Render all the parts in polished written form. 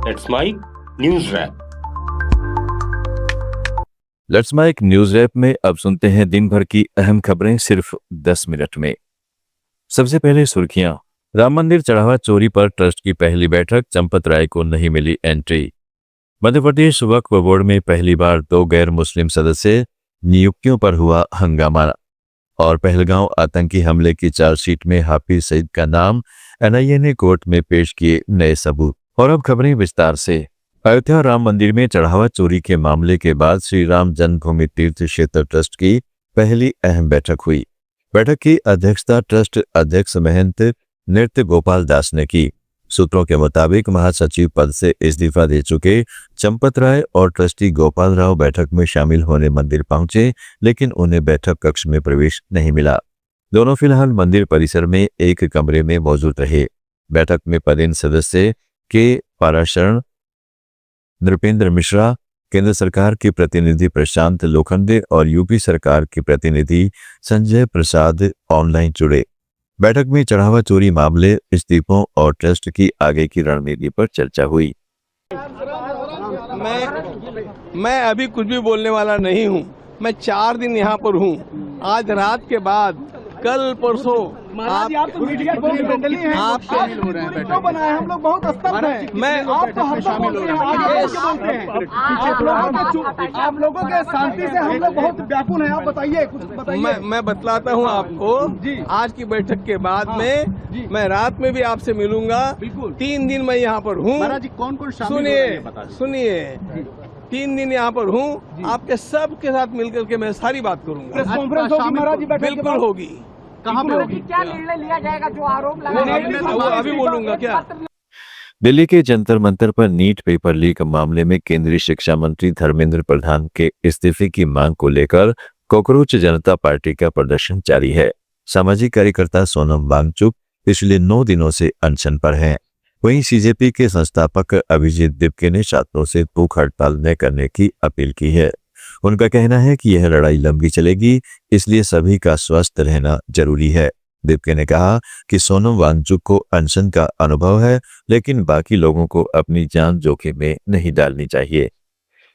That's my news wrap. Let's mic news wrap में अब सुनते हैं दिन भर की अहम खबरें सिर्फ 10 मिनट में। सबसे पहले सुर्खियां। राम मंदिर चढ़ावा चोरी पर ट्रस्ट की पहली बैठक, चंपत राय को नहीं मिली एंट्री। मध्य प्रदेश वक्फ बोर्ड में पहली बार 2 गैर मुस्लिम सदस्य नियुक्तियों पर हुआ हंगामा। और पहलगांव आतंकी हमले की चार्जशीट में हाफिज सईद का नाम, एनआईए ने कोर्ट में पेश किए नए सबूत। और अब खबरें विस्तार से। अयोध्या राम मंदिर में चढ़ावा चोरी के मामले के बाद श्री राम जन्मभूमि तीर्थ क्षेत्र ट्रस्ट की पहली अहम बैठक हुई। बैठक की अध्यक्षता ट्रस्ट अध्यक्ष महंत नृत्य गोपाल दास ने की। सूत्रों के मुताबिक महासचिव पद से इस्तीफा दे चुके चंपत राय और ट्रस्टी गोपाल राव बैठक में शामिल होने मंदिर पहुंचे, लेकिन उन्हें बैठक कक्ष में प्रवेश नहीं मिला। दोनों फिलहाल मंदिर परिसर में एक कमरे में मौजूद रहे। बैठक में पदेन सदस्य के पाराशरण, नृपेंद्र मिश्रा, केंद्र सरकार के प्रतिनिधि प्रशांत लोखंडे और यूपी सरकार के प्रतिनिधि संजय प्रसाद ऑनलाइन जुड़े। बैठक में चढ़ावा चोरी मामले, इस्तीफों और ट्रस्ट की आगे की रणनीति पर चर्चा हुई। मैं अभी कुछ भी बोलने वाला नहीं हूँ। मैं 4 दिन यहाँ पर हूँ। आज रात के बाद कल परसों आप तो मीडिया को फ्रेंडली हैं, आप शामिल हो रहे हैं। वीडियो बनाए हम लोग बहुत स्तब्ध हैं। मैं आप तो हर शामिल हो रहे हैं। आप लोगों के शांति से हम लोग बहुत व्याकुल हैं। आप बताइए, कुछ बताइए। मैं बतलाता हूँ आपको। आज की बैठक के बाद में मैं रात में भी आपसे मिलूंगा। 3 दिन मैं यहाँ पर हूँ। कौन कौन सुनिए 3 दिन यहाँ पर हूँ। आपके सबके साथ मिलकर के मैं सारी बात करूँगा। कॉन्फ्रेंस होगी महाराज जी, बिल्कुल होगी। कहाँ पे होगी? क्या निर्णय लिया जाएगा जो आरोप लगा? अभी बोलूंगा क्या? दिल्ली के जंतर मंतर पर नीट पेपर लीक मामले में केंद्रीय शिक्षा मंत्री धर्मेंद्र प्रधान के इस्तीफे की मांग को लेकर कॉकरोच जनता पार्टी का प्रदर्शन जारी है। सामाजिक कार्यकर्ता सोनम वांगचुक पिछले 9 दिनों से अनशन पर हैं। वहीं सीजेपी के संस्थापक अभिजीत दिपके ने छात्रों से भूख हड़ताल न करने की अपील की है। उनका कहना है कि यह लड़ाई लंबी चलेगी, इसलिए सभी का स्वस्थ रहना जरूरी है। दिपके ने कहा कि सोनम वांगचुक को अनशन का अनुभव है, लेकिन बाकी लोगों को अपनी जान जोखिम में नहीं डालनी चाहिए।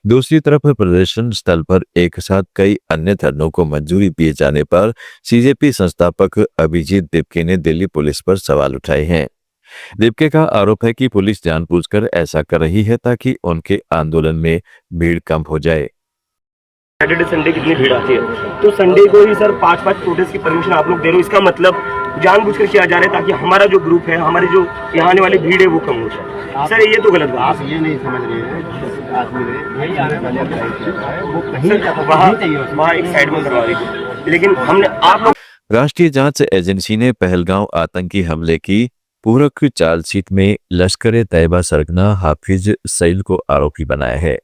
दूसरी तरफ प्रदर्शन स्थल पर एक साथ कई अन्य धरनों को मंजूरी दिए जाने पर सीजेपी संस्थापक अभिजीत दिपके ने दिल्ली पुलिस पर सवाल उठाए हैं। दिपके का आरोप है कि पुलिस जानबूझकर ऐसा कर रही है ताकि उनके आंदोलन में भीड़ कम हो जाए। सैटरडे संडे कितनी भीड़ आती है, तो संडे को ही सर 5-5 प्रोटेस्ट की परमिशन आप लोग दे रहे हो। इसका मतलब जानबूझकर किया जा रहा है ताकि हमारा जो ग्रुप है, हमारी जो यहाँ आने वाली भीड़ है वो कम हो जाए। सर ये तो गलत बात। आप ये नहीं समझ रहे हैं, आदमी नहीं आने वाले वो कहीं वहाँ एक साइड में करवा रही, लेकिन हमने आप लोग राष्ट्रीय जांच एजेंसी ने पहलगांव आतंकी हमले की पूरक चार्जशीट में लश्कर तैयबा सरगना हाफिज सईद को आरोपी बनाया है।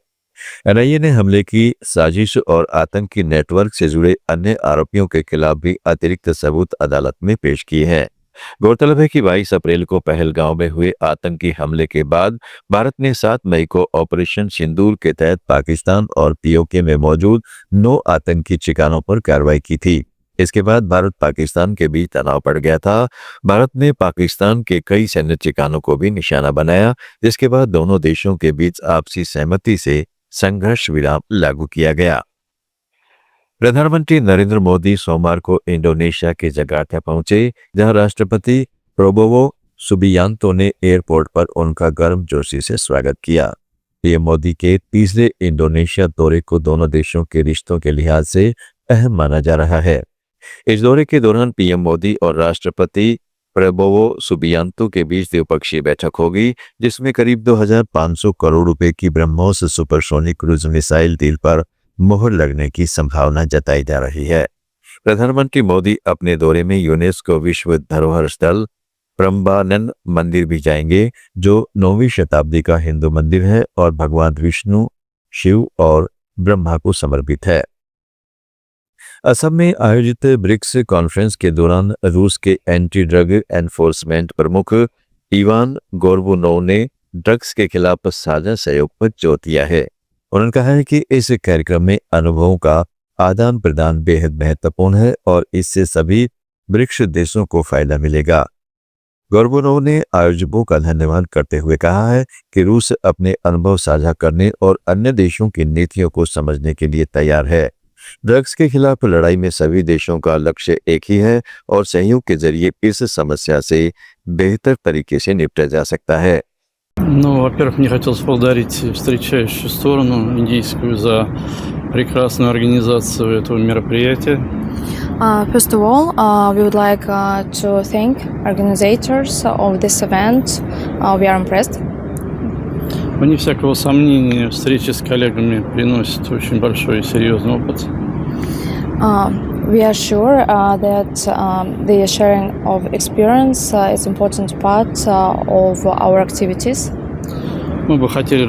एनआईए ने हमले की साजिश और आतंकी नेटवर्क से जुड़े अन्य आरोपियों के खिलाफ भी अतिरिक्त सबूत अदालत में पेश किए हैं। गौरतलब है कि 22 अप्रैल को पहलगांव में हुए आतंकी हमले के बाद भारत ने 7 मई को ऑपरेशन सिंदूर के तहत पाकिस्तान और पीओके में मौजूद 9 आतंकी ठिकानों पर कार्रवाई की थी। इसके बाद भारत पाकिस्तान के बीच तनाव बढ़ गया था। भारत ने पाकिस्तान के कई सैन्य ठिकानों को भी निशाना बनाया, जिसके बाद दोनों देशों के बीच आपसी सहमति से संघर्ष विराम लागू किया गया। प्रधानमंत्री नरेंद्र मोदी सोमवार को इंडोनेशिया के जकार्ता पहुंचे, जहां राष्ट्रपति प्रोबोवो सुबियांतो ने एयरपोर्ट पर उनका गर्मजोशी से स्वागत किया। पीएम मोदी के तीसरे इंडोनेशिया दौरे को दोनों देशों के रिश्तों के लिहाज से अहम माना जा रहा है। इस दौरे के दौरान पीएम मोदी और राष्ट्रपति प्रबोवो सुबियांतो के बीच द्विपक्षीय बैठक होगी, जिसमें करीब 2500 करोड़ रुपए की BrahMos supersonic cruise missile deal पर मोहर लगने की संभावना जताई जा रही है। प्रधानमंत्री मोदी अपने दौरे में यूनेस्को विश्व धरोहर स्थल प्रम्बानन मंदिर भी जाएंगे, जो 9वीं शताब्दी का हिंदू मंदिर है और भगवान विष्णु, शिव और ब्रह्मा को समर्पित है। असम में आयोजित ब्रिक्स कॉन्फ्रेंस के दौरान रूस के एंटी ड्रग एनफोर्समेंट प्रमुख इवान गोर्बुनोव ने ड्रग्स के खिलाफ साझा सहयोग पर जोर दिया है। उन्होंने कहा है कि इस कार्यक्रम में अनुभवों का आदान प्रदान बेहद महत्वपूर्ण है और इससे सभी ब्रिक्स देशों को फायदा मिलेगा। गोर्बनोव ने आयोजकों का धन्यवाद करते हुए कहा है कि रूस अपने अनुभव साझा करने और अन्य देशों की नीतियों को समझने के लिए तैयार है। ड्रग्स के खिलाफ लड़ाई में सभी देशों का लक्ष्य एक ही है और सहयोग के जरिए इस समस्या से बेहतर तरीके से निपटा जा सकता है। Ну, во-первых, мне хотелось поблагодарить встречающую сторону индийскую за прекрасную организацию этого мероприятия. First of all, we would like to thank organizers of this event. We are impressed. Вне всякого сомнения, встречи с коллегами приносят очень большой и серьезный опыт. We are sure that the sharing of experience is an important part of our activities. Мы бы хотели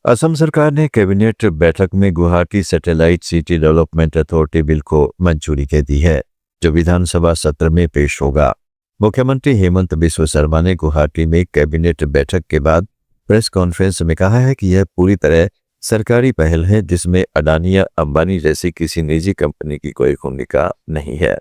Assam सरकार ने कैबिनेट बैठक में Guwahati satellite city development authority bill को मंजूरी दे दी है, जो विधानसभा सत्र में पेश होगा। मुख्यमंत्री हेमंत बिस्वा शर्मा ने गुवाहाटी में कैबिनेट बैठक के बाद प्रेस कॉन्फ्रेंस में कहा है कि यह पूरी तरह सरकारी पहल है जिसमें अडानी या अंबानी जैसी किसी निजी कंपनी की कोई भूमिका नहीं है।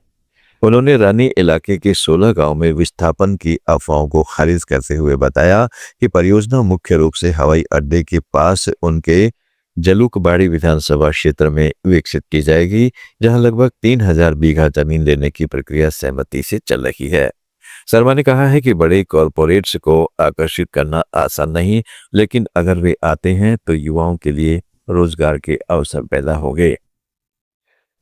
उन्होंने रानी इलाके के 16 गांव में विस्थापन की अफवाहों को खारिज करते हुए बताया कि परियोजना मुख्य रूप से हवाई अड्डे के पास उनके जलुकबाड़ी विधानसभा क्षेत्र में विकसित की जाएगी, जहां लगभग 3000 बीघा जमीन लेने की प्रक्रिया सहमति से चल रही है। शर्मा ने कहा है कि बड़े कॉरपोरेट्स को आकर्षित करना आसान नहीं, लेकिन अगर वे आते हैं तो युवाओं के लिए रोजगार के अवसर पैदा होंगे।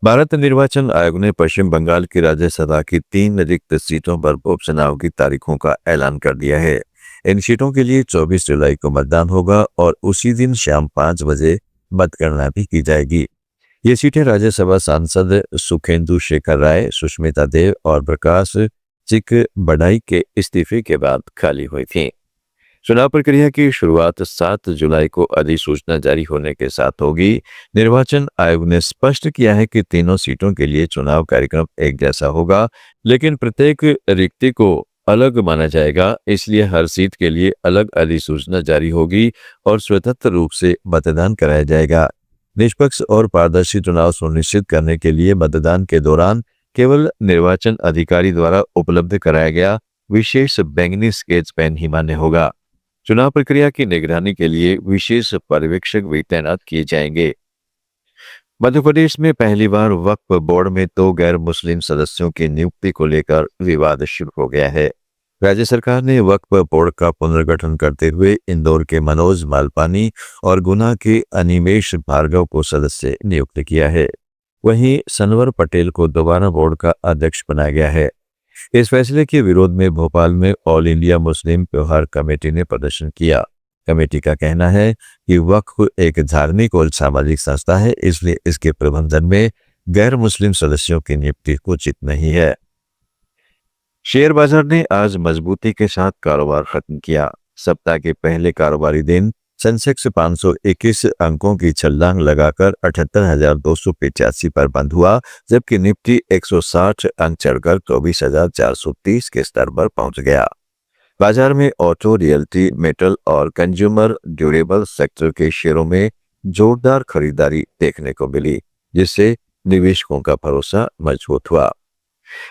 भारत निर्वाचन आयोग ने पश्चिम बंगाल की राज्यसभा की 3 रिक्त सीटों पर उपचुनाव की तारीखों का ऐलान कर दिया है। इन सीटों के लिए 24 जुलाई को मतदान होगा और उसी दिन शाम 5 बजे मतगणना भी की जाएगी। ये सीटें राज्यसभा सांसद सुखेंदु शेखर राय, सुष्मिता देव और प्रकाश चिक बड़ाई के इस्तीफे के बाद खाली हुई थी। चुनाव प्रक्रिया की शुरुआत 7 जुलाई को अधिसूचना जारी होने के साथ होगी। निर्वाचन आयोग ने स्पष्ट किया है कि तीनों सीटों के लिए चुनाव कार्यक्रम एक जैसा होगा, लेकिन प्रत्येक रिक्ति को अलग माना जाएगा, इसलिए हर सीट के लिए अलग अधिसूचना जारी होगी और स्वतंत्र रूप से मतदान कराया जाएगा। निष्पक्ष और पारदर्शी चुनाव सुनिश्चित करने के लिए मतदान के दौरान केवल निर्वाचन अधिकारी द्वारा उपलब्ध कराया गया विशेष बैंगनी स्केच पेन ही मान्य होगा। चुनाव प्रक्रिया की निगरानी के लिए विशेष पर्यवेक्षक भी तैनात किए जाएंगे। मध्य प्रदेश में पहली बार वक्फ बोर्ड में 2 गैर मुस्लिम सदस्यों की नियुक्ति को लेकर विवाद शुरू हो गया है। राज्य सरकार ने वक्फ बोर्ड का पुनर्गठन करते हुए इंदौर के मनोज मालपानी और गुना के अनिमेश भार्गव को सदस्य नियुक्त किया है। वहीं सनवर पटेल को दोबारा बोर्ड का अध्यक्ष बनाया गया है। इस फैसले के विरोध में भोपाल में ऑल इंडिया मुस्लिम त्योहार कमेटी ने प्रदर्शन किया। कमेटी का कहना है कि वक्फ एक धार्मिक और सामाजिक संस्था है, इसलिए इसके प्रबंधन में गैर मुस्लिम सदस्यों की नियुक्ति उचित नहीं है। शेयर बाजार ने आज मजबूती के साथ कारोबार खत्म किया। सप्ताह के पहले कारोबारी दिन सेंसेक्स 521 अंकों की छलांग लगाकर 78,285 पर बंद हुआ, जबकि निफ्टी 160 अंक चढ़कर 24,430 के स्तर पर पहुंच गया। बाजार में ऑटो, रियल्टी, मेटल और कंज्यूमर ड्यूरेबल सेक्टर के शेयरों में जोरदार खरीदारी देखने को मिली, जिससे निवेशकों का भरोसा मजबूत हुआ।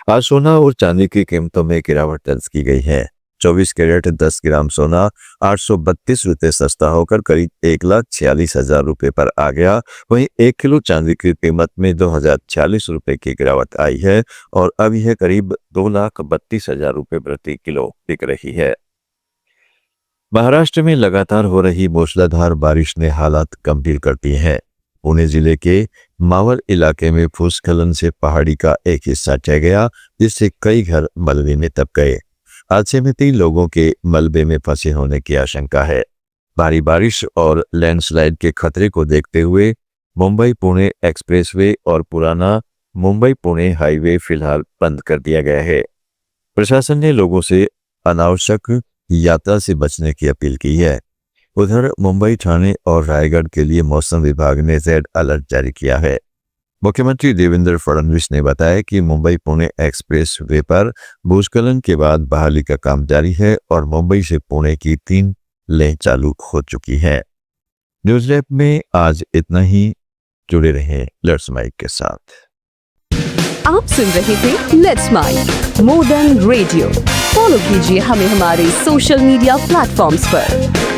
आज सोना और चांदी की कीमतों में गिरावट दर्ज की गई है। 24 कैरेट 10 ग्राम सोना 832 रुपये सस्ता होकर करीब 1,46,000 रुपये पर आ गया। वहीं 1 किलो चांदी की कीमत में 2,046 रुपये की गिरावट आई है और अब यह करीब 2,32,000 रुपये प्रति किलो बिक रही है। महाराष्ट्र में लगातार हो रही मूसलाधार बारिश ने हालात गंभीर कर दिए हैं। पुणे जिले के मावल इलाके में भूस्खलन से पहाड़ी का एक हिस्सा ढह गया, जिससे कई घर मलबे में दब गए। हादसे में 3 लोगों के मलबे में फंसे होने की आशंका है। भारी बारिश और लैंडस्लाइड के खतरे को देखते हुए मुंबई पुणे एक्सप्रेसवे और पुराना मुंबई पुणे हाईवे फिलहाल बंद कर दिया गया है। प्रशासन ने लोगों से अनावश्यक यात्रा से बचने की अपील की है। उधर मुंबई, ठाणे और रायगढ़ के लिए मौसम विभाग ने रेड अलर्ट जारी किया है। मुख्यमंत्री देवेंद्र फडणवीस ने बताया कि मुंबई पुणे एक्सप्रेस वे पर भूस्खलन के बाद बहाली का काम जारी है और मुंबई से पुणे की 3 लेन चालू हो चुकी है। न्यूज लैब में आज इतना ही। जुड़े रहें लेट्स माइक के साथ। आप सुन रहे थे let's mic more than radio. Follow कीजिए हमें हमारे सोशल मीडिया प्लेटफॉर्म्स पर।